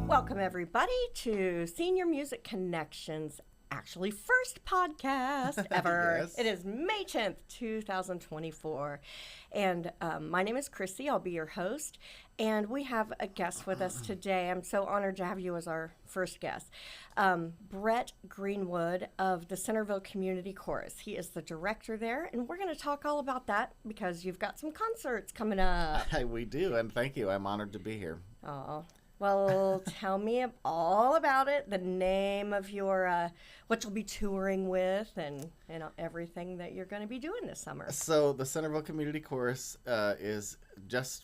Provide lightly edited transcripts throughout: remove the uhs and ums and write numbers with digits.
Welcome, everybody, to Senior Music Connections, actually first podcast ever. Yes. It is May 10th, 2024. And my name is Chrissy. I'll be your host. And we have a guest with us today. I'm so honored to have you as our first guest. Brett Greenwood of the Centerville Community Chorus. He is the director there. And we're going to talk all about that because you've got some concerts coming up. We do, and thank you. I'm honored to be here. Oh, well, tell me all about it, the name of your, what you'll be touring with, and everything that you're going to be doing this summer. So the Centerville Community Chorus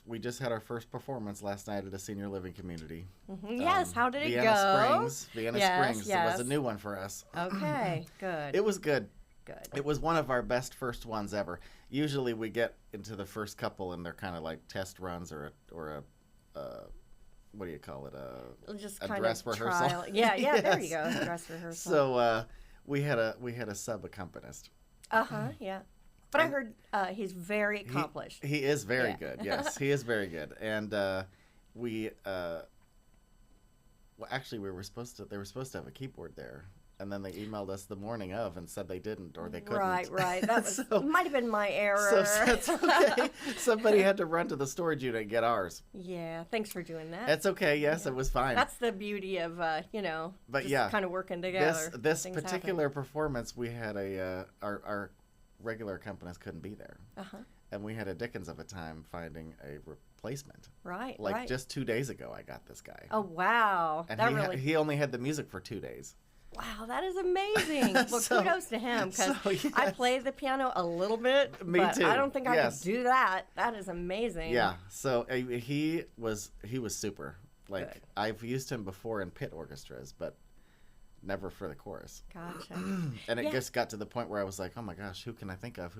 we just had our first performance last night at a senior living community. Mm-hmm. Yes, how did it Vienna go? Vienna Yes, Springs. yes. It was a new one for us. Okay, good. It was good. Good. It was one of our best first ones ever. Usually we get into the first couple and they're kind of like test runs or a what do you call it? Just a kind dress of rehearsal. trial. Yeah, Yes. there you go, dress rehearsal. So we had a sub accompanist. Yeah. But I heard he's very accomplished. He is very Yeah. good. Yes, he is very good. And actually they were supposed to have a keyboard there. And then they emailed us the morning of and said they didn't or they couldn't. Right. That might have been my error. So that's okay. Somebody had to run to the storage unit and get ours. Yeah, thanks for doing that. It's okay. Yes, it was fine. That's the beauty of, But just yeah, kind of working together. This Things particular performance, we had our regular accompanist couldn't be there. Uh-huh. And we had a dickens of a time finding a replacement. Right, Like just 2 days ago, I got this guy. Oh, wow. And he only had the music for 2 days. Wow, that is amazing. Well, kudos to him, because yes. I play the piano a little bit, Me but too. I don't think I Yes. could do that. That is amazing. Yeah, so he was super. Like, Good. I've used him before in pit orchestras, but never for the chorus. Gotcha. And it Yeah. just got to the point where I was like, oh my gosh, who can I think of?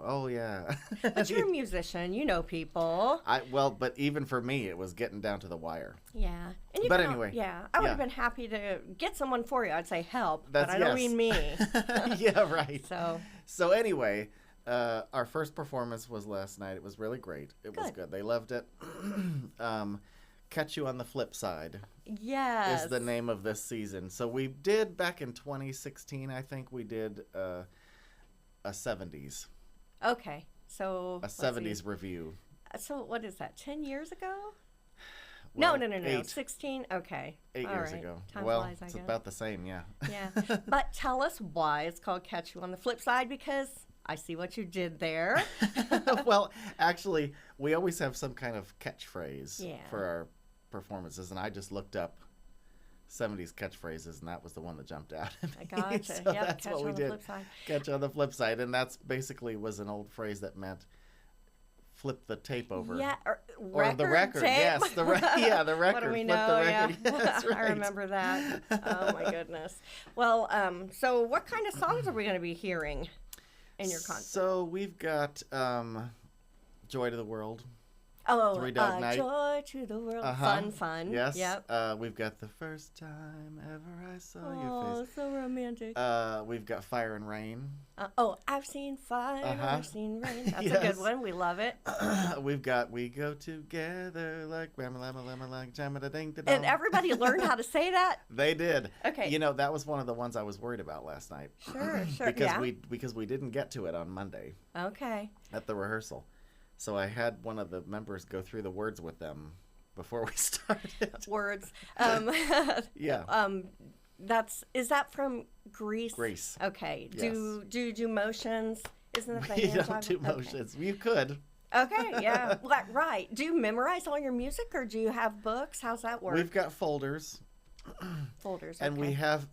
Oh, yeah. But you're a musician. You know people. But even for me, it was getting down to the wire. Yeah. And But anyway, I would have been happy to get someone for you. I'd say help, but I don't yes. mean me. Yeah, right. So anyway, our first performance was last night. It was really great. It was good. They loved it. Catch You on the Flip Side yes. is the name of this season. So we did back in 2016, I think we did a 70s. Okay. So A 70s review. So what is that? 10 years ago? Well, No. 8. 16. Okay. 8 All years right. ago. Time Well, flies, I it's guess. about the same, yeah. Yeah. But tell us why it's called Catch You on the Flip Side, because I see what you did there. Well, actually, we always have some kind of catchphrase Yeah. for our performances, and I just looked up 70s catchphrases, and that was the one that jumped out at I me. gotcha. So Yep, that's catch what you we on the did. flip side. Catch on the flip side, and that's basically was an old phrase that meant flip the tape over. Yeah, or the record. tape. Yes, the record. What do we Flip know? the record. Yeah. That's right. I remember that. Oh my goodness. Well, so what kind of songs are we going to be hearing in your concert? So we've got Joy to the World. Oh, Three Dog Night. Joy to the World. Fun. Yes. Yep. We've got The First Time Ever I Saw Your Oh, Face. so romantic. We've got Fire and Rain. I've seen fire, I've seen rain. That's a Yes. good one. We love it. We've got We Go Together like Rama Lama Lama like Jamada Ding Da And everybody learned how to say that? They did. Okay. You know, that was one of the ones I was worried about last night. Sure. Because we didn't get to it on Monday Okay. at the rehearsal. So I had one of the members go through the words with them before we started. Words. Yeah. Is that from Greece? Greece. Okay. Yes. Do motions? Isn't that the You hand don't do jive? Okay. motions. You could. Okay, yeah. Right. Do you memorize all your music, or do you have books? How's that work? We've got folders. Folders. And okay. we have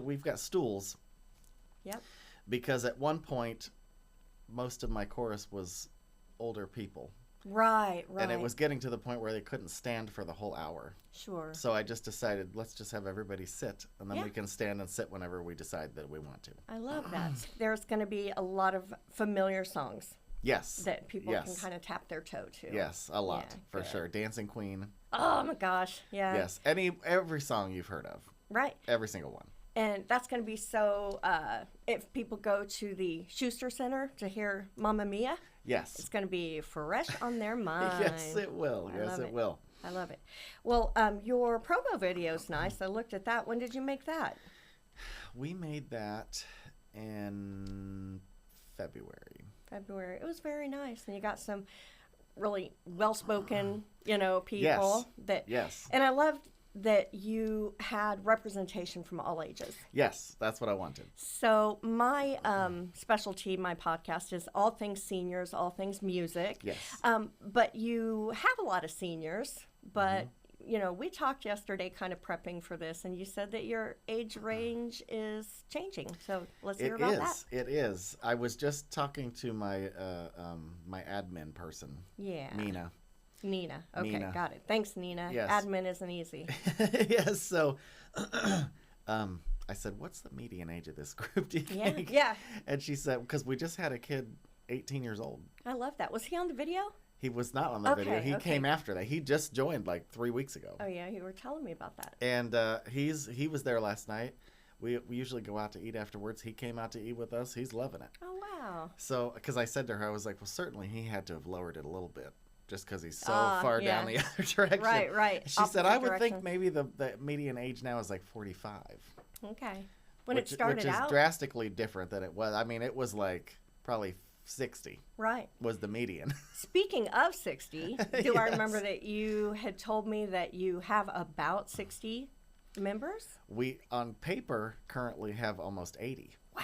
we've got stools. Yep. Because at one point most of my chorus was older people. Right. And it was getting to the point where they couldn't stand for the whole hour. Sure. So I just decided, let's just have everybody sit, and then Yeah. we can stand and sit whenever we decide that we want to. I love that. There's going to be a lot of familiar songs Yes. that people can Yes. kind of tap their toe to. Yes, a lot, Yeah, for good. sure. Dancing Queen. Oh my gosh. Yeah. Yes. Every song you've heard of. Right. Every single one. And that's going to be so, if people go to the Schuster Center to hear Mamma Mia, Yes. it's going to be fresh on their mind. Yes, it will. I Yes, love it will. I love it. Well, your promo video's nice. I looked at that. When did you make that? We made that in February. February. It was very nice, and you got some really well-spoken, people. Yes. That. Yes. And I loved that you had representation from all ages. Yes, that's what I wanted. So my specialty, my podcast is all things seniors, all things music. Yes. But you have a lot of seniors, but we talked yesterday kind of prepping for this, and you said that your age range is changing. So let's hear about that. It is. I was just talking to my my admin person. Yeah. Nina. Okay, Nina. got it. Thanks, Nina. Yes. Admin isn't easy. Yes. So I said, what's the median age of this group, do you think? Yeah. And she said, because we just had a kid 18 years old. I love that. Was he on the video? He was not on the video. He came after that. He just joined like 3 weeks ago. Oh, yeah. You were telling me about that. And he was there last night. We usually go out to eat afterwards. He came out to eat with us. He's loving it. Oh, wow. So, because I said to her, I was like, well, certainly he had to have lowered it a little bit just because he's so far down the other direction. Right. She said, I would think maybe the median age now is like 45. Okay. It started which out? is drastically different than it was. I mean, it was like probably 60. Right. Was the median. Speaking of 60, do I remember that you had told me that you have about 60 members? We, on paper, currently have almost 80. Wow.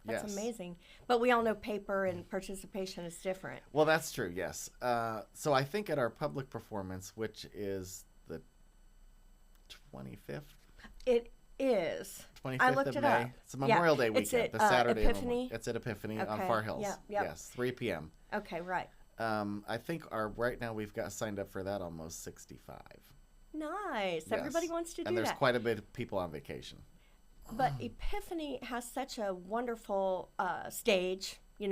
That's Yes. amazing. But we all know paper and participation is different. Well, that's true, yes. So I think at our public performance, which is the 25th? It is. 25th I looked of it May. up. It's a Memorial Day It's weekend, at, the Saturday. Epiphany? It's at Epiphany on Okay. Far Hills. Yep. Yes, 3 p.m. Okay, right. I think right now we've got signed up for that almost 65. Nice. Yes. Everybody wants to do and there's that. quite a bit of people on vacation. But Epiphany has such a wonderful stage. Do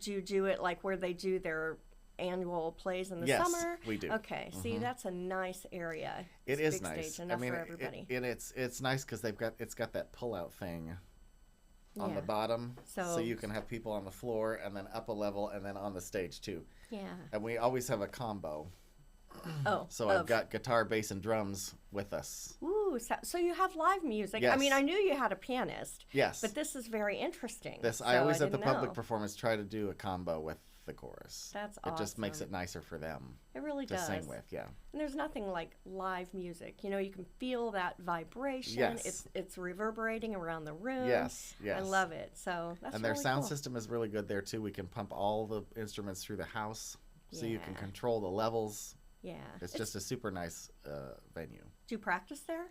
you do it like where they do their annual plays in the Yes, summer? we do. Okay, see, that's a nice area. It It's is a big nice. stage, enough for everybody. And it's nice because it's got that pull-out thing on the Yeah. bottom, so So- you can have people on the floor and then up a level and then on the stage too. Yeah. And we always have a combo. Oh. So I've got guitar, bass, and drums with us. Ooh, so you have live music. I Yes. mean, I knew you had a pianist. Yes. But this is very interesting. I So always at the didn't public know. performance try to do a combo with the chorus. That's It just makes awesome. it nicer for them It really to does. sing with. Yeah. And there's nothing like live music. You can feel that vibration. Yes. It's reverberating around the room. Yes. I love it. So that's And their really sound cool. system is really good there too. We can pump all the instruments through the house, so you can Yeah. control the levels. Yeah. It's just a super nice venue. Do you practice there?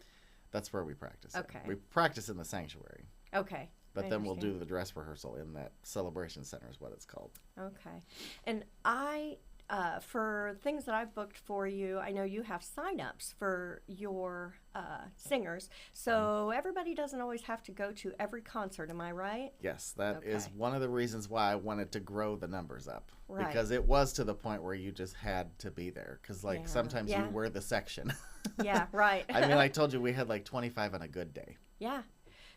That's where we practice. Okay. We practice in the sanctuary, Okay. but I then we'll do understand. the dress rehearsal in that celebration center is what it's called. Okay. And for things that I've booked for you, I know you have sign-ups for your singers. So everybody doesn't always have to go to every concert, am I right? Yes, that is Okay. one of the reasons why I wanted to grow the numbers up. Right. Because it was to the point where you just had to be there. Because, like, Yeah. sometimes Yeah. you were the section. Yeah, right. I mean, I told you we had like 25 on a good day. Yeah.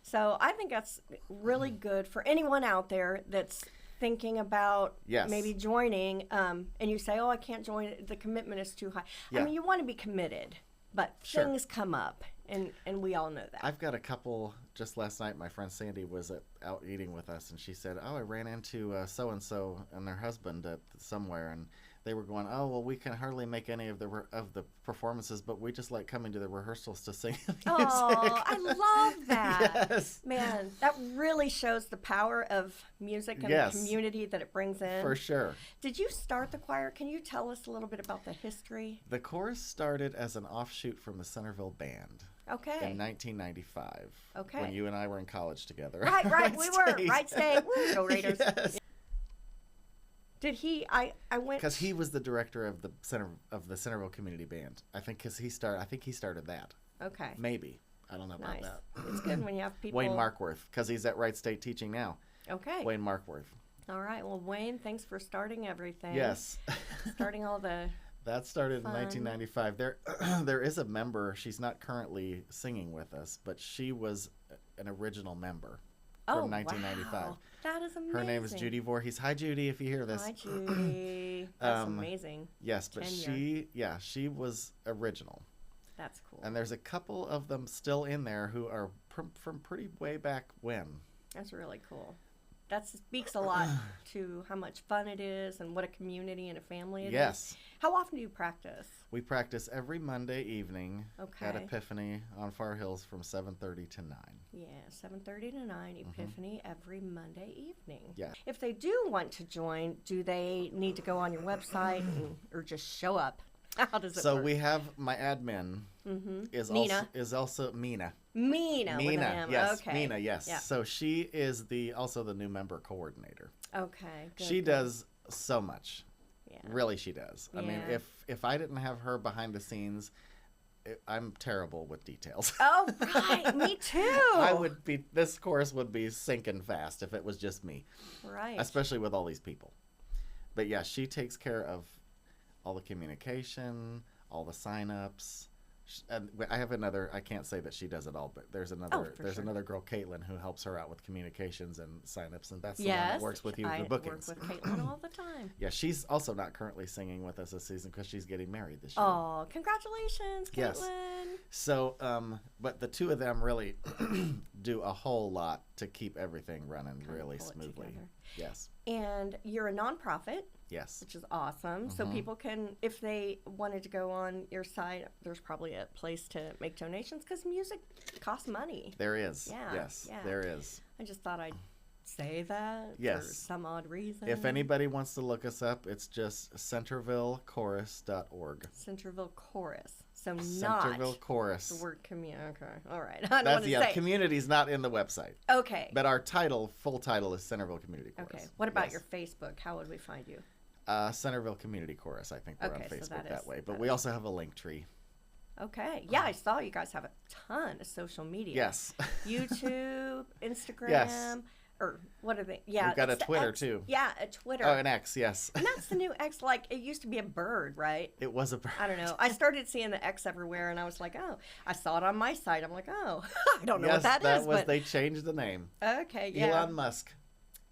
So I think that's really good for anyone out there that's thinking about Yes. maybe joining, and you say, oh, I can't join, the commitment is too high. Yeah. I mean, you want to be committed, but Sure. things come up, and we all know that. I've got a couple, just last night, my friend Sandy was out eating with us, and she said, oh, I ran into so-and-so and their husband at somewhere, and they were going, oh, well, we can hardly make any of the performances, but we just like coming to the rehearsals to sing the music. Oh, I love that. Yes. Man, that really shows the power of music and Yes. the community that it brings in. For sure. Did you start the choir? Can you tell us a little bit about the history? The chorus started as an offshoot from the Centerville Band Okay. in 1995. Okay. When you and I were in college together. Right, we were. State. Right state. Woo, go Raiders. Yes. Did he? I went. Because he was the director of the Centerville Community Band. I think he started that. Okay. Maybe. I don't know about Nice. that. It's good when you have people. Wayne Markworth, because he's at Wright State teaching now. Okay. Wayne Markworth. All right. Well, Wayne, thanks for starting everything. Yes. Starting all the. That started Fun. in 1995. There is a member. She's not currently singing with us, but she was an original member. Oh, from 1995. wow. That is amazing. Her name is Judy Voorhees. Hi, Judy, if you hear this. Hi, Judy. That's amazing. Yes, but she was original. That's cool. And there's a couple of them still in there who are from pretty way back when. That's really cool. That speaks a lot to how much fun it is and what a community and a family it is. Yes. How often do you practice? We practice every Monday evening at Okay. Epiphany on Far Hills from 7:30 to 9. Yeah, 7:30 to 9, Epiphany, every Monday evening. Yeah. If they do want to join, do they need to go on your website or just show up? How does it So work? we have my admin is Nina. also Mina. Mina with an M. Yes. Okay. Mina, yes. Yeah. So she is also the new member coordinator. Okay. Good, She good. does so much. Yeah. Really, she does. I mean, Yeah. if I didn't have her behind the scenes, I'm terrible with details. Oh, right. Me too. This course would be sinking fast if it was just me, Right. especially with all these people. But yeah, she takes care of all the communication, all the sign-ups. And I have another. I can't say that she does it all, but there's another. for There's sure. another girl, Caitlin, who helps her out with communications and sign-ups, and that's the Yes. one that works with you for bookings. I work with Caitlin all the time. Yeah, she's also not currently singing with us this season because she's getting married this year. Oh, congratulations, Caitlin. Yes. So, but the two of them really do a whole lot to keep everything running Kinda really pull it smoothly. together. Yes. And you're a nonprofit, Yes. which is awesome. So people can, if they wanted to go on your site, there's probably a place to make donations because music costs money. There is. Yeah, Yes. yeah. There is. I just thought I'd say that for Yes. some odd reason. If anybody wants to look us up, it's just centervillechorus.org. Centerville Chorus. So Centerville not Chorus. the word community. Okay. All right. I don't want That's to yeah. say. Community's not in the website, Okay. but our full title is Centerville Community Chorus. Okay. What about Yes. your Facebook? How would we find you? Centerville Community Chorus? I think we're Okay, on so Facebook that that is- way, but that we is- also have a link tree. Okay. Yeah, I saw you guys have a ton of social media. Yes. YouTube, Instagram, Yes. or what are they? Yeah. We've got a it's the Twitter, X. too. Yeah, a Twitter. Oh, an X. Yes. And that's the new X. Like, it used to be a bird, right? It was a bird. I don't know. I started seeing the X everywhere, and I was like, oh. I saw it on my site. I'm like, oh, I don't know Yes, what that is. was. But They changed the name. okay, yeah. Elon Musk.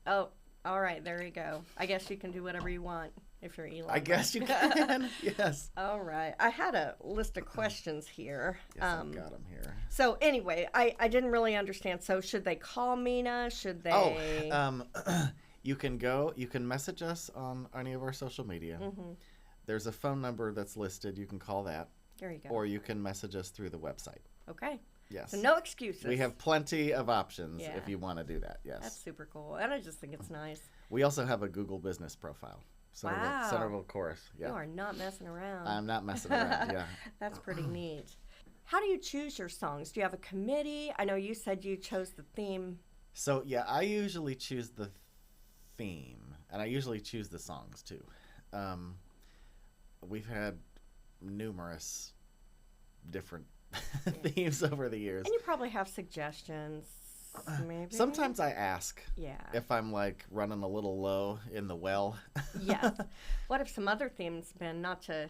Oh, all right. There you go. I guess you can do whatever you want if you're Elon. I guess you can. Yes. All right. I had a list of questions here. Yes, I've got them here. So anyway, I didn't really understand. So should they call Mina? Should they? You can message us on any of our social media. Mm-hmm. There's a phone number that's listed. You can call that, There you go. or you can message us through the website. Okay. Yes. So no excuses. We have plenty of options Yeah. if you want to do that. Yes. That's super cool, and I just think it's nice. We also have a Google business profile. Wow. Centerville Chorus. Yeah. You are not messing around. I'm not messing around. Yeah. That's pretty neat. How do you choose your songs? Do you have a committee? I know you said you chose the theme. So yeah, I usually choose the theme, and I usually choose the songs too. We've had numerous different themes over the years. And you probably have suggestions, maybe? Sometimes I ask Yeah. if I'm like running a little low in the well. Yes. What have some other themes been? Not to,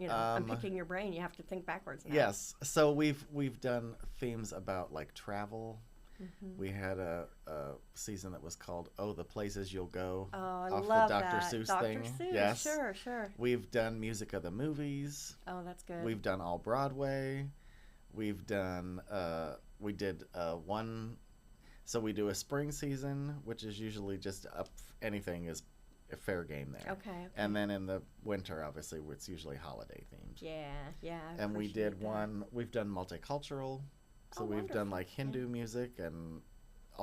I'm picking your brain. You have to think backwards now. Yes. So we've done themes about like travel. Mm-hmm. We had a season that was called "Oh, the Places You'll Go" Oh, I off love the Dr. that. Seuss Dr. thing. Seuss, Yes. Sure, sure. We've done music of the movies. Oh, that's good. We've done all Broadway. We've done we did one. So we do a spring season, which is usually just anything is a fair game there. Okay. And then in the winter, obviously, it's usually holiday themed. Yeah, yeah. I And we did appreciate that. one. We've done multicultural. So Oh, we've done wonderful. like Hindu music and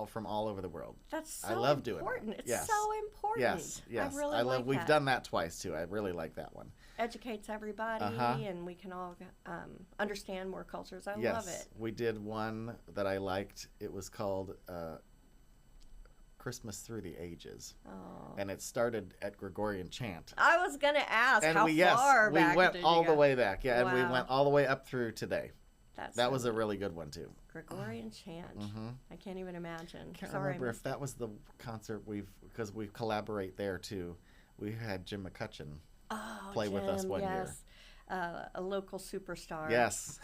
from all over the world. That's so I love doing that. important. It's Yes. so important. Yes, yes. I really love. like We've that. done that twice too. I really like that one. Educates everybody, Uh-huh. and we can all understand more cultures. I Yes, love it. we did one that I liked. It was called Christmas Through the Ages, Oh. and it started at Gregorian chant. I was gonna ask And how we far back went did all you the go? way back. Yeah, and we Wow. went all the way up through today. That's That so was a neat. really good one too. Gregorian chant. Mm-hmm. I can't even imagine. Can't Sorry, remember I if missed- that was the concert because we collaborate there too. We had Jim McCutcheon oh, play with us Jim, one year. yes. a local superstar. Yes.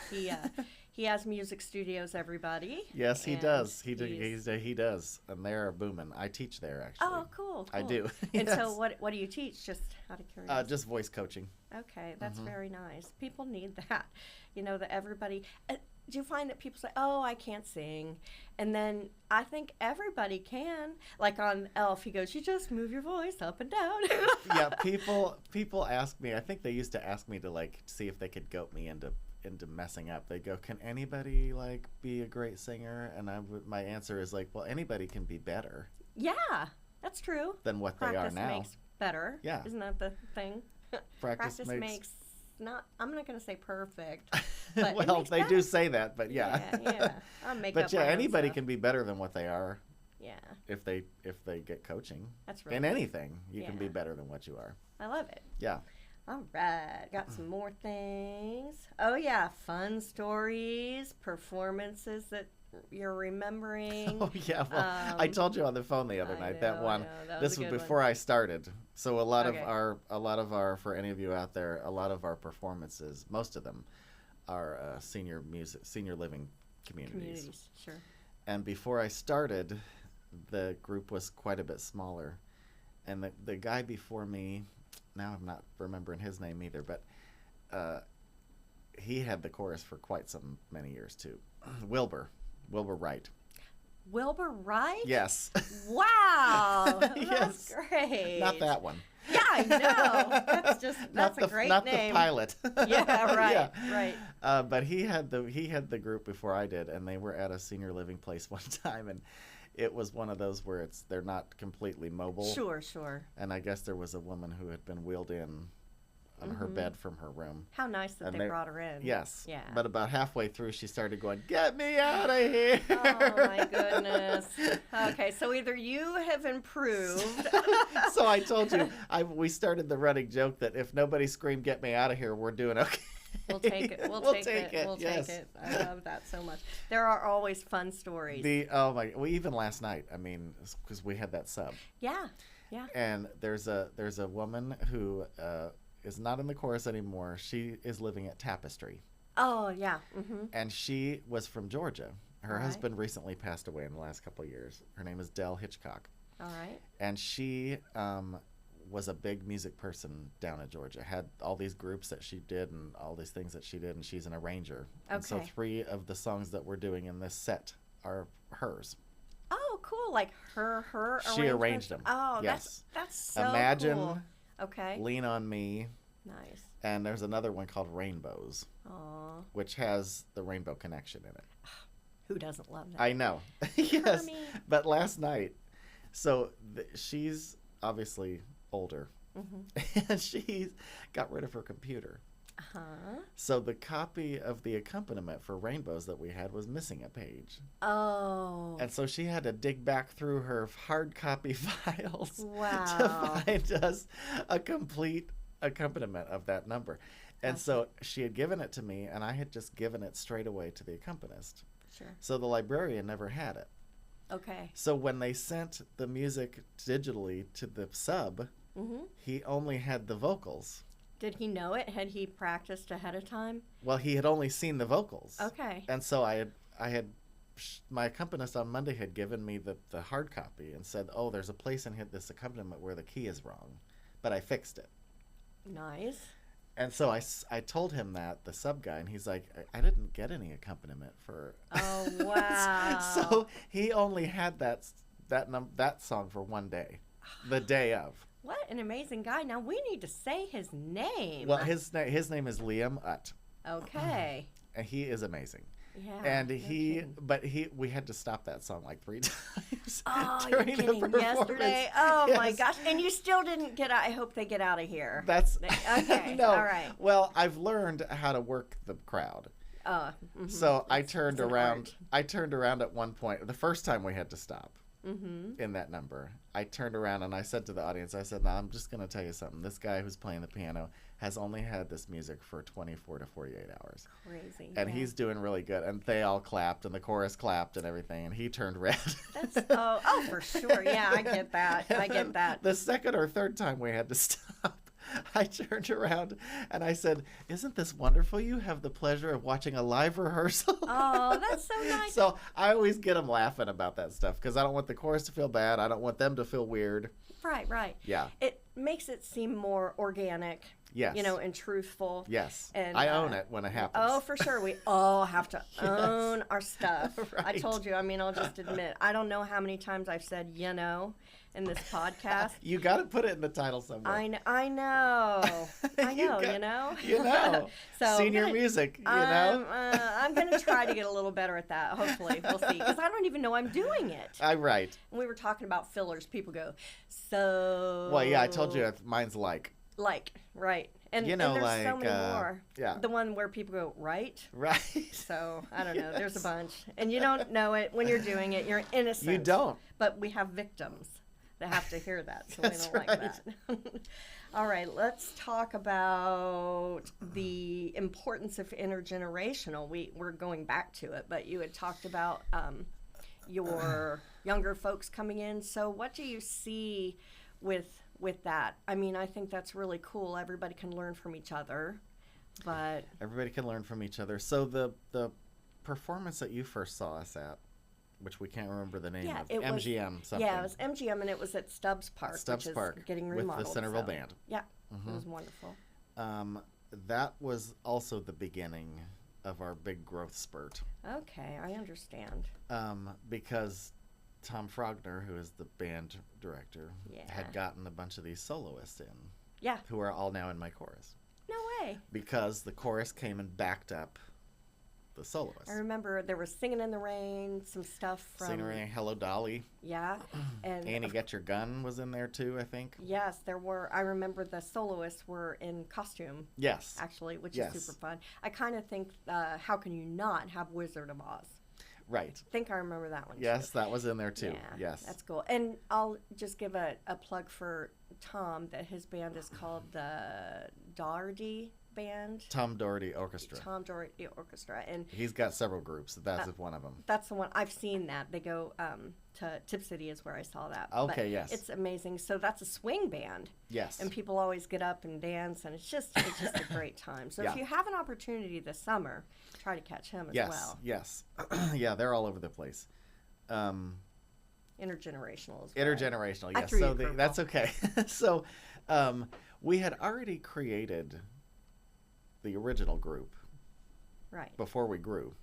He has music studios, everybody. Yes, he and does. He does, and they're booming. I teach there actually. Oh, cool. I do. And Yes. so, what do you teach? Just out of curiosity. Just voice coaching. Okay, that's very nice. People need that. That everybody. Do you find that people say, "Oh, I can't sing," and then I think everybody can. Like on Elf, he goes, "You just move your voice up and down." Yeah, people ask me. I think they used to ask me to like see if they could goat me into messing up. They go, "Can anybody like be a great singer?" And my answer is like, "Well, anybody can be better." Yeah, that's true. Than what Practice they are now. makes better. Yeah. Isn't that the thing? Practice makes not. I'm not going to say perfect. But well, makes they better. do say that, but yeah. Yeah. I'll make But up yeah, my own anybody stuff. can be better than what they are Yeah, if they get coaching. that's really In good. anything, you can be Yeah. better than what you are. I love it. Yeah. All right, got some more things. Oh yeah, fun stories, performances that you're remembering. Oh yeah, well, I told you on the phone the other night that one. I know, that This a was good before I started. So a lot Okay. of our for any of you out there, a lot of our performances, most of them are senior living communities. Sure. And before I started, the group was quite a bit smaller. And the guy before me, now I'm not remembering his name either, but he had the chorus for quite many years too. Wilbur Wright. Wilbur Wright? Yes. Wow, that's Yes. great. Not that one. Yeah, I know. That's a great not name. the pilot. Yeah, right, Yeah. right. But he had the group before I did, and they were at a senior living place one time, and it was one of those where they're not completely mobile. Sure. And I guess there was a woman who had been wheeled in on her bed from her room. How nice that And they brought her in. Yes. Yeah. But about halfway through, she started going, "Get me out of here!" Oh my goodness. Okay, so either you have improved. So I told you, we started the running joke that if nobody screamed, "Get me out of here," we're doing okay. We'll take it. We'll take it. We'll yes. take it. I love that so much. There are always fun stories. Even last night, I mean, because we had that sub. Yeah. And there's a woman who is not in the chorus anymore. She is living at Tapestry. Oh yeah. Mm-hmm. And she was from Georgia. Her All right. husband recently passed away in the last couple of years. Her name is Dell Hitchcock. All right. And she was a big music person down in Georgia, had all these groups that she did and all these things that she did, and she's an arranger. Okay. And so 3 of the songs that we're doing in this set are hers. Oh, cool. Like her She arranged them. Oh, yes. that's so Imagine, cool. Okay. Lean on Me, Nice. and there's another one called Rainbows, Aw. which has the Rainbow Connection in it. Who doesn't love that? I know. Yes. Mommy. But last night, so she's obviously older, and she's got rid of her computer. Uh-huh. So the copy of the accompaniment for Rainbows that we had was missing a page. Oh. And so she had to dig back through her hard copy files Wow. to find us a complete accompaniment of that number. And so she had given it to me, and I had just given it straight away to the accompanist. Sure. So the librarian never had it. Okay. So when they sent the music digitally to the sub, he only had the vocals. Did he know it? Had he practiced ahead of time? Well, he had only seen the vocals. Okay. And so I had my accompanist on Monday had given me the hard copy and said, "Oh, there's a place in here, this accompaniment where the key is wrong," but I fixed it. Nice. And so I told him that, the sub guy, and he's like, I didn't get any accompaniment for. Oh wow. So he only had that song for one day, the day of. What an amazing guy. Now we need to say his name. Well, his name is Liam Utt, Okay. and he is amazing. Yeah. And no kidding. we had to stop that song like 3 times. Oh, you're during the kidding. Yesterday. performance. Oh my Yes. gosh. And you still didn't get out. I hope they get out of here. That's Okay. no. All right. Well, I've learned how to work the crowd. So I turned it's an around. art. I turned around at one point. The first time we had to stop in that number, I turned around and I said to the audience, I said, "Now I'm just going to tell you something. This guy who's playing the piano has only had this music for 24 to 48 hours. Crazy. And yeah. he's doing really good." And they all clapped, and the chorus clapped, and everything. And he turned red. Oh, for sure. Yeah, I get that. I get that. The second or third time we had to stop, I turned around and I said, "Isn't this wonderful? You have the pleasure of watching a live rehearsal." Oh, that's so nice. So I always get them laughing about that stuff because I don't want the chorus to feel bad. I don't want them to feel weird. Right. Yeah. It makes it seem more organic. Yes. And truthful. Yes. And I own it when it happens. Oh, for sure. We all have to own our stuff. Right. I told you. I'll just admit. I don't know how many times I've said, in this podcast. You got to put it in the title somewhere. I know. So Senior music, I'm going to try to get a little better at that, hopefully. We'll see. Because I don't even know I'm doing it. Right. When we were talking about fillers, people go, so... Well, yeah, I told you mine's like, right. And, there's so many more. Yeah. The one where people go, right? Right. So, I don't know. There's a bunch. And you don't know it when you're doing it. You're innocent. You don't. But we have victims that have to hear that, so That's we don't like that. All right, let's talk about the importance of intergenerational. We're going back to it, but you had talked about your younger folks coming in. So what do you see with that? I mean, I think that's really cool. Everybody can learn from each other, but... Everybody can learn from each other. So the performance that you first saw us at, which we can't remember the name of, MGM something. Yeah, it was MGM, and it was at Stubbs Park, which is getting remodeled. With the Centerville Band. Yeah, It was wonderful. That was also the beginning of our big growth spurt. Okay, I understand. Because Tom Frogner, who is the band director, had gotten a bunch of these soloists in. Yeah. Who are all now in my chorus. No way. Because the chorus came and backed up the soloists. I remember there was Singing in the Rain, some stuff from... Singing in the Rain, Hello Dolly. Yeah. And Annie Get Your Gun was in there too, I think. Yes, there were. I remember the soloists were in costume. Yes. Actually, which is super fun. I kind of think, how can you not have Wizard of Oz? Right. I think I remember that one Yes, too. That was in there too. Yeah, yes. That's cool. And I'll just give a plug for Tom, that his band is called the Doherty Band. Tom Doherty Orchestra. Tom Doherty Orchestra. And he's got several groups. That's one of them. That's the one. I've seen that. They go to Tip City is where I saw that. Okay, but yes. It's amazing. So that's a swing band. Yes. And people always get up and dance, and it's just a great time. So if you have an opportunity this summer, try to catch him as well. Yes. Yeah, they're all over the place. Intergenerational as well. Intergenerational, yes. So that's okay. So we had already created the original group. Right. Before we grew.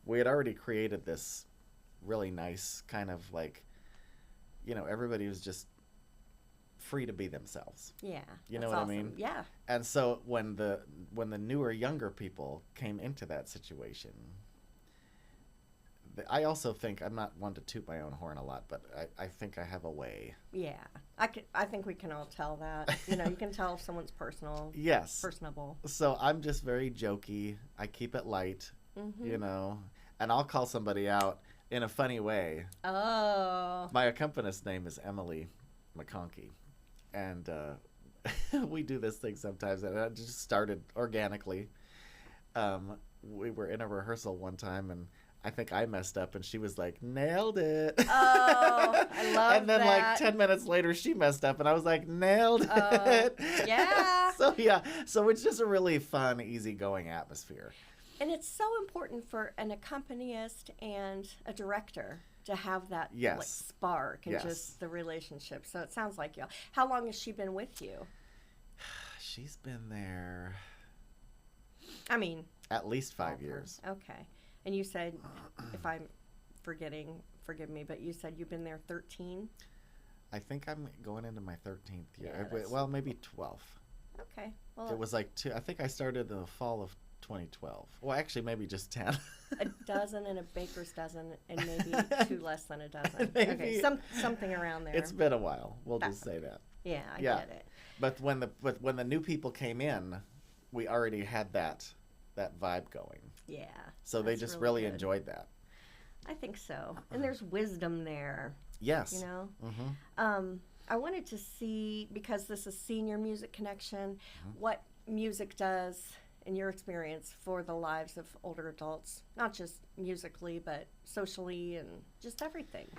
We had already created this really nice kind of like, everybody was just free to be themselves. Yeah. You know what awesome. I mean? Yeah. And so when the newer, younger people came into that situation, I also think, I'm not one to toot my own horn a lot, but I think I have a way. Yeah. I think we can all tell that. You can tell if someone's personable. So I'm just very jokey. I keep it light, and I'll call somebody out in a funny way. Oh. My accompanist name is Emily McConkey, and we do this thing sometimes, and it just started organically. We were in a rehearsal one time, and I think I messed up, and she was like, nailed it. Oh, I love that. And then like 10 minutes later, she messed up, and I was like, nailed it. Yeah. So it's just a really fun, easygoing atmosphere. And it's so important for an accompanist and a director to have that spark and just the relationship. So it sounds like y'all. How long has she been with you? She's been there. I mean, at least 5 years. Okay. And you said, if I'm forgetting, forgive me, but you said you've been there 13? I think I'm going into my 13th year. Yeah, well, maybe 12th. Okay. Well, it was like I think I started in the fall of 2012. Well, actually, maybe just 10. A dozen and a baker's dozen, and maybe 2 less than a dozen. Maybe. Okay, something around there. It's been a while. We'll just say that. Yeah, I get it. But when the new people came in, we already had that vibe going. Yeah. So they just really enjoyed that. I think so. And there's wisdom there. Yes. Mm-hmm. I wanted to see, because this is Senior Music Connection, what music does, in your experience, for the lives of older adults, not just musically, but socially and just everything.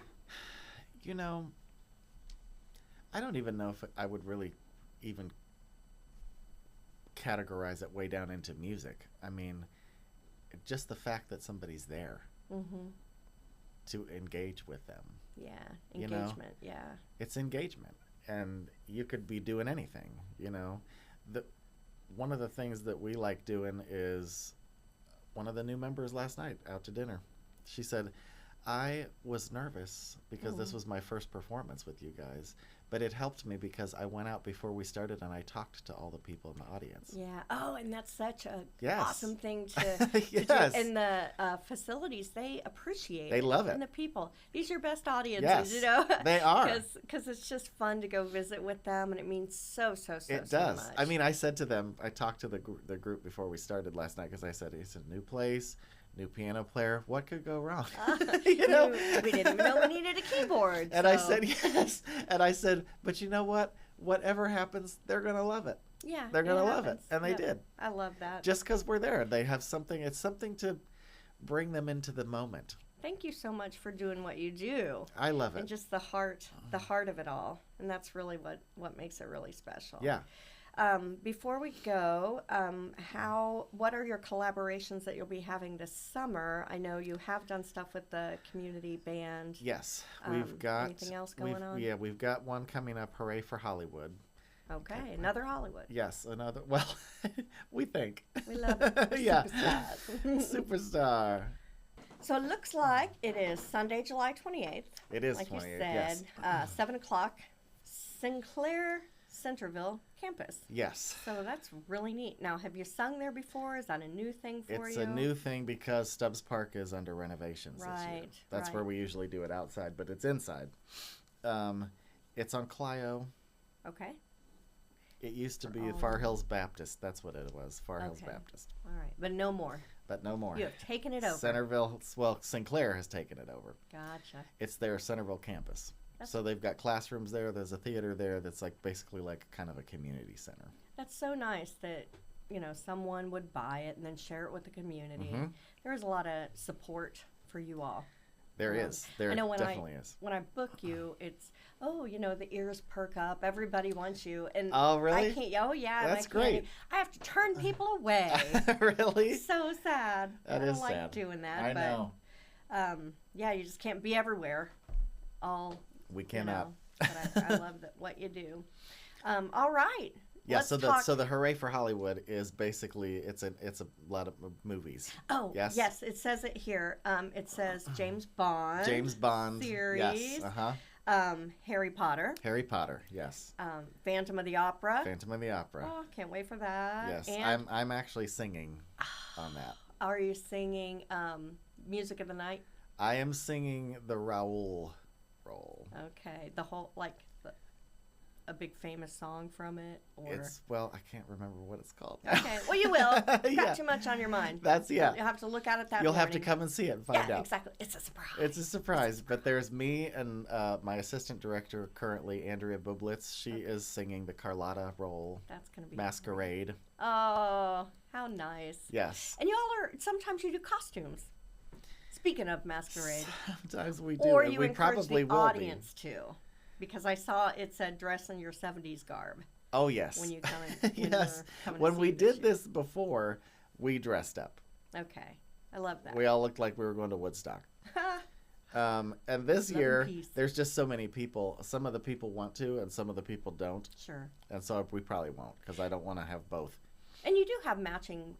I don't even know if I would really even categorize it way down into music. I mean, just the fact that somebody's there to engage with them. Yeah, engagement, It's engagement. And you could be doing anything, One of the things that we like doing is one of the new members last night out to dinner. She said, I was nervous because this was my first performance with you guys, but it helped me because I went out before we started and I talked to all the people in the audience. Yeah. Oh, and that's such a Yes. awesome thing to Yes. do. And the facilities, they appreciate They love it. And the people. These are your best audiences, Yes, they are. Because it's just fun to go visit with them, and it means so It does. much. I mean, I said to them, I talked to the group before we started last night because I said, it's a new place, new piano player. What could go wrong? We didn't even know we needed a keyboard. And I said, yes. And I said, but you know what? Whatever happens, they're going to love it. Yeah. They're going to love it. And they did. I love that. Just because we're there. They have something. It's something to bring them into the moment. Thank you so much for doing what you do. I love it. And just the heart of it all. And that's really what makes it really special. Yeah. Before we go, what are your collaborations that you'll be having this summer? I know you have done stuff with the community band. Yes. We've got. Anything else going on? Yeah, we've got one coming up. Hooray for Hollywood. Okay, another Hollywood. Yes, another. Well, we think. We love yeah. superstars. Superstar. So it looks like it is Sunday, July 28th. It is like 28th, you said, yes. 7 o'clock, Sinclair Centerville campus. Yes. So that's really neat. Now, have you sung there before? Is that a new thing for It's you? a new thing because Stubbs Park is under renovations this year. Right, That's right. where we usually do it outside, but it's inside. It's on Clio. Okay. It used to be Oh. Far Hills Baptist. That's what it was, Far Hills Okay. Baptist. All right. But no more. But no more. You have taken it over. Centerville, well, Sinclair has taken it over. Gotcha. It's their Centerville campus. So they've got classrooms there. There's a theater there that's like basically like kind of a community center. That's so nice that, someone would buy it and then share it with the community. Mhm. There is a lot of support for you all. There is. There I know definitely is. When I book you, it's, the ears perk up. Everybody wants you. And Oh, really? I can't, oh, yeah. and That's I can't- great. I have to turn people away. Really? So sad. That I don't is like sad. doing that. I know. You just can't be everywhere. We cannot. But I love what you do. All right. Yeah, Let's so talk. the Hooray for Hollywood is basically it's a lot of movies. Oh, Yes? yes, it says it here. It says James Bond. James Bond series. Yes. Uh-huh. Harry Potter. Harry Potter, yes. Phantom of the Opera. Phantom of the Opera. Oh, can't wait for that. Yes. And I'm actually singing on that. are you singing Music of the Night? I am singing the Raoul role. Okay, the whole a big famous song from it, or I can't remember what it's called. okay, well you will. You've Yeah. got too much on your mind. That's You'll have to look at it that You'll have morning. to come and see it and find Yeah, out. exactly. It's a surprise. It's a surprise, but there's me and my assistant director currently, Andrea Bublitz. She is singing the Carlotta role. That's gonna be Masquerade. Oh, how nice. Yes. And sometimes you do costumes. Speaking of masquerade, Sometimes we do. or and you we encourage probably the will audience to, because I saw it said dress in your 70s garb be. Oh yes. when you come in. Yes. When When we did this before, we dressed up. Okay, I love that. We all looked like we were going to Woodstock. And this Love and year, peace. there's just so many people. Some of the people want to, and some of the people don't. Sure. And so we probably won't, because I don't want to have both. And you do have matching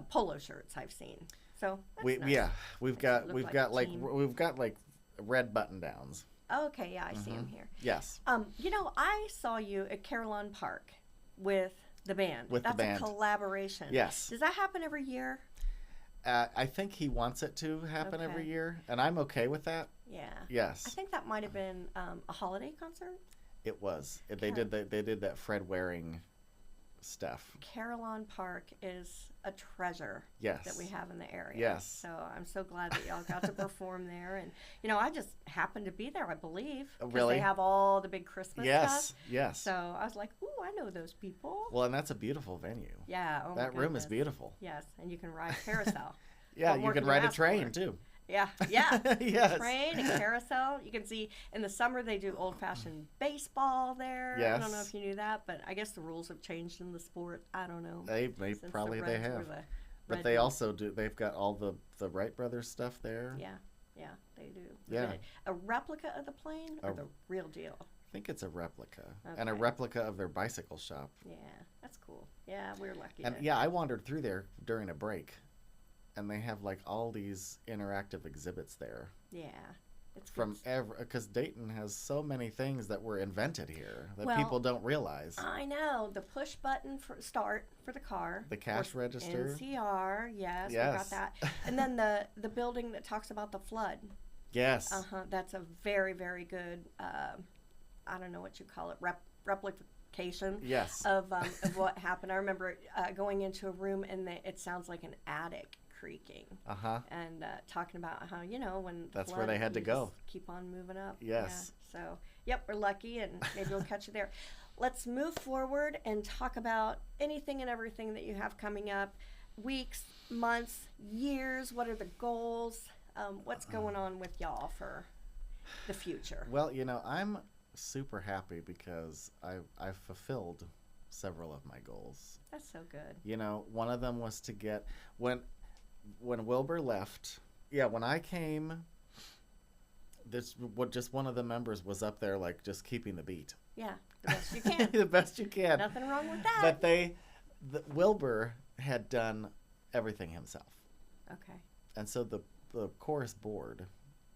polo shirts, I've seen. So that's nice. We've Makes got it look we've like got a like team. we've got like red button downs. Okay, yeah, I see them here. Yes. I saw you at Carillon Park with the band. With the That's band. a collaboration. Yes. Does that happen every year? I think he wants it to happen every Okay. year, and I'm okay with that. Yeah. Yes. I think that might have been a holiday concert. It was. They did that Fred Waring stuff. Carillon Park is a treasure Yes. that we have in the area. Yes. So I'm so glad that y'all got to perform there. And, I just happened to be there, I believe. 'Cause Really? They have all the big Christmas Yes. stuff. Yes. So I was like, ooh, I know those people. Well, and that's a beautiful venue. Yeah. Oh my That room is goodness. beautiful. Yes. And you can ride carousel. Yeah, What you more can can you ride a ask train for? too. Yeah. Yes. Train, a carousel. You can see in the summer they do old-fashioned baseball there. Yes. I don't know if you knew that, but I guess the rules have changed in the sport. I don't know. They Since probably the they Reds were have. the But Red they Wings. also do. They've got all the Wright brothers stuff there. Yeah, they do. Yeah. But a replica of the plane or A- the real deal? I think it's a replica and a Okay. replica of their bicycle shop. Yeah, that's cool. Yeah, we're lucky. And yeah, I wandered through there during a break, and they have like all these interactive exhibits there Yeah, it's from good. because Dayton has so many things that were invented here that Well, people don't realize. I know the push button for start for the car, The cash Of course, register. NCR. Yes, we Yes. got that. And then the building that talks about the flood. Yes. That's a very very good. I don't know what you call it. Replication. Yes. Of what happened. I remember going into a room and it sounds like an attic creaking. And talking about how when the That's where flood, they had to you go. just keep on moving up. Yes. Yeah. So yep, we're lucky, and maybe we'll catch you there. Let's move forward and talk about anything and everything that you have coming up. Weeks, months, years. What are the goals? What's going on with y'all for the future? Well, I'm super happy because I've fulfilled several of my goals. That's so good. One of them was to get when Wilbur left. Yeah, when I came, just one of the members was up there like just keeping the beat. Yeah, the best you can. The best you can. Nothing wrong with that. But Wilbur had done everything himself, Okay. and so the chorus board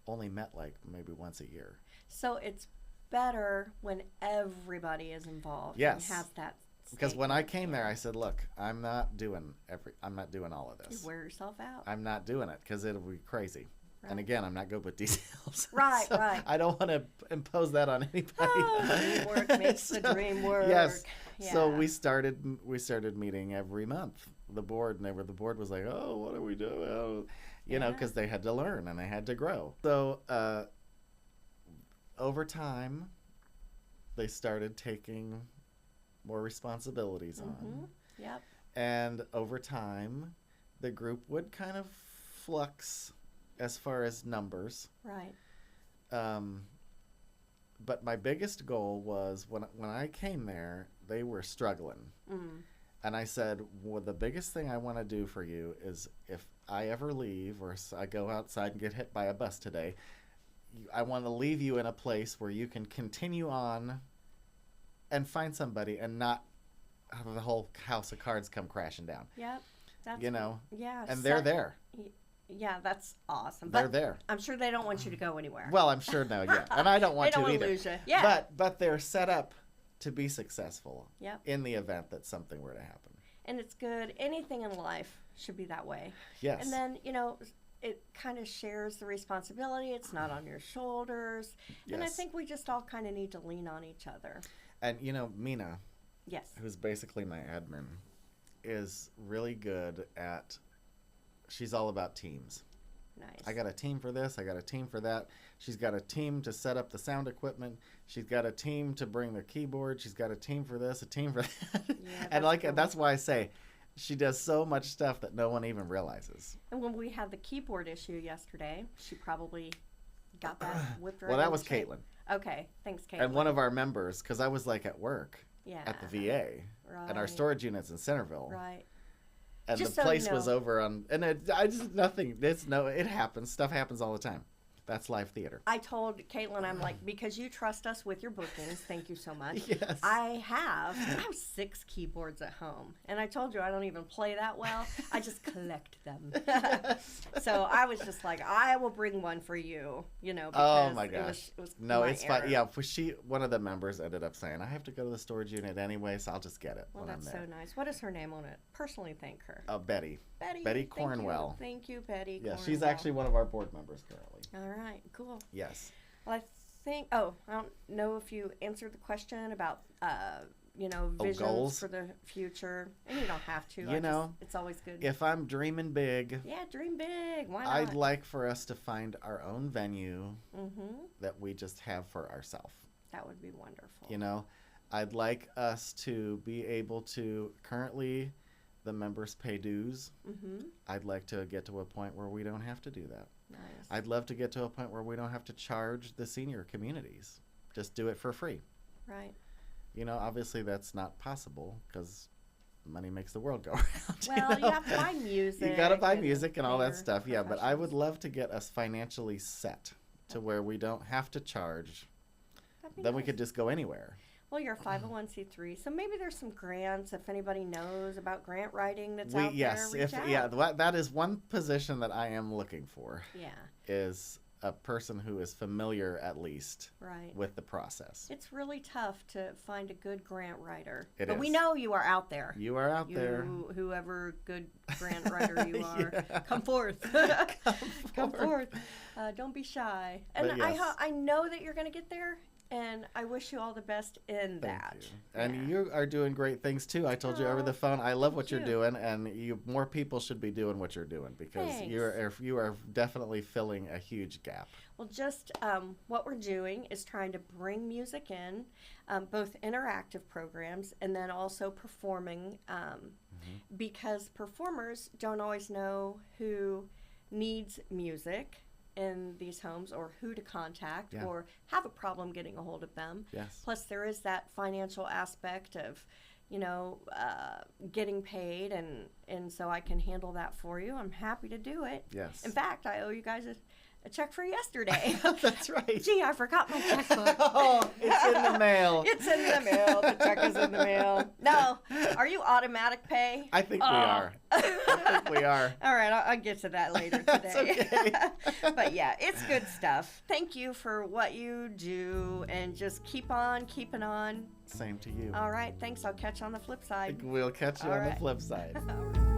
only met like maybe once a year. So it's better when everybody is involved. Yes. And has that. Because when I statement. came there, I said, "Look, I'm not doing all of You this. wear yourself out. I'm not doing it because it'll be crazy." Right. And again, I'm not good with details. Right, So right. I don't want to impose that on anybody. Dream work makes the dream work. Yes. Yeah. So we started meeting every month. The board was like, "Oh, what are we doing?" Oh, because they had to learn and they had to grow. So over time, they started taking more responsibilities on. Yep. And over time, the group would kind of flux as far as numbers. Right. But my biggest goal was when I came there, they were struggling. Mm. And I said, well, the biggest thing I want to do for you is if I ever leave or I go outside and get hit by a bus today, I want to leave you in a place where you can continue on and find somebody and not have the whole house of cards come crashing down. Yep. That's Yeah. And they're there. Yeah, that's awesome. They're But there. I'm sure they don't want you to go anywhere. Well, I'm sure no, yeah. And I don't want they don't to want either. lose you. Yeah. But they're set up to be successful Yep. in the event that something were to happen. And it's good. Anything in life should be that way. Yes. And then, it kind of shares the responsibility. It's not on your shoulders. And I Yes. think we just all kind of need to lean on each other. And Mina, Yes. who's basically my admin, is really good at, she's all about teams. Nice. I got a team for this, I got a team for that. She's got a team to set up the sound equipment. She's got a team to bring the keyboard. She's got a team for this, a team for that. Yeah, And that's cool. that's why I say she does so much stuff that no one even realizes. And when we had the keyboard issue yesterday, she probably got that whipped right Well, that into was shape. Caitlin. Okay, thanks, Caitlin. And one of our members, because I was like at work yeah. at the VA, and our Right. storage unit's in Centerville. Right. And Just the so you place was know. over on, and it happens. Stuff happens all the time. That's live theater. I told Caitlin, I'm like, because you trust us with your bookings, thank you so much. Yes. I have 6 keyboards at home. And I told you I don't even play that well. I just collect them. So I was just like, I will bring one for you, because Oh my gosh. it was No, my it's error. fine. Yeah, one of the members ended up saying, I have to go to the storage unit anyway, so I'll just get it Well, when I'm that's there. so nice. What is her name on it? Personally thank her. Betty. Betty. Betty thank Cornwell. You. Thank you, Betty. Yeah, she's Cornwell. actually one of our board members currently. All right, cool. Yes. Well, I don't know if you answered the question about, visions goals? for the future. And you don't have to. It's always good. If I'm dreaming big, Yeah, dream big. Why not? I'd like for us to find our own venue Mm-hmm. that we just have for ourselves. That would be wonderful. I'd like us to be able to currently the members pay dues. Mm-hmm. I'd like to get to a point where we don't have to do that. Nice. I'd love to get to a point where we don't have to charge the senior communities. Just do it for free. Right. You know, obviously that's not possible because money makes the world go around. Well, you have to buy music. You got to buy music and all that pay stuff. your Yeah, but I would professionals. love to get us financially set to where we don't have to charge. That'd be Then we nice. could just go anywhere. Well, you're a 501c3, so maybe there's some grants. If anybody knows about grant writing that's out Yes, there, reach out. that is one position that I am looking for. Yeah, Is a person who is familiar at least right. with the process. It's really tough to find a good grant writer. It but we is. know you are out there. You are out there. Whoever good grant writer you are, Yeah. come forth. Come forth. Don't be shy. And But yes. I know that you're going to get there, and I wish you all the best in Thank that. you. And Yeah. you are doing great things too. I told you over Oh, the phone. I love what thank you're you. doing, and more people should be doing what you're doing because Thanks. you are definitely filling a huge gap. Well, just what we're doing is trying to bring music in, both interactive programs and then also performing, because performers don't always know who needs music in these homes or who to contact Yeah. or have a problem getting a hold of them. Yes. Plus, there is that financial aspect of, getting paid, and so I can handle that for you. I'm happy to do it. Yes. In fact, I owe you guys a check for yesterday. That's right. Gee, I forgot my checkbook. Oh, it's in the mail. It's in the mail. The check is in the mail. No. Are you automatic pay? I think we are. I think we are. All right, I'll get to that later That's today. okay. But yeah, it's good stuff. Thank you for what you do, and just keep on keeping on. Same to you. All right, thanks. I'll catch you on the flip side. We'll catch you All on the right. flip side. All right.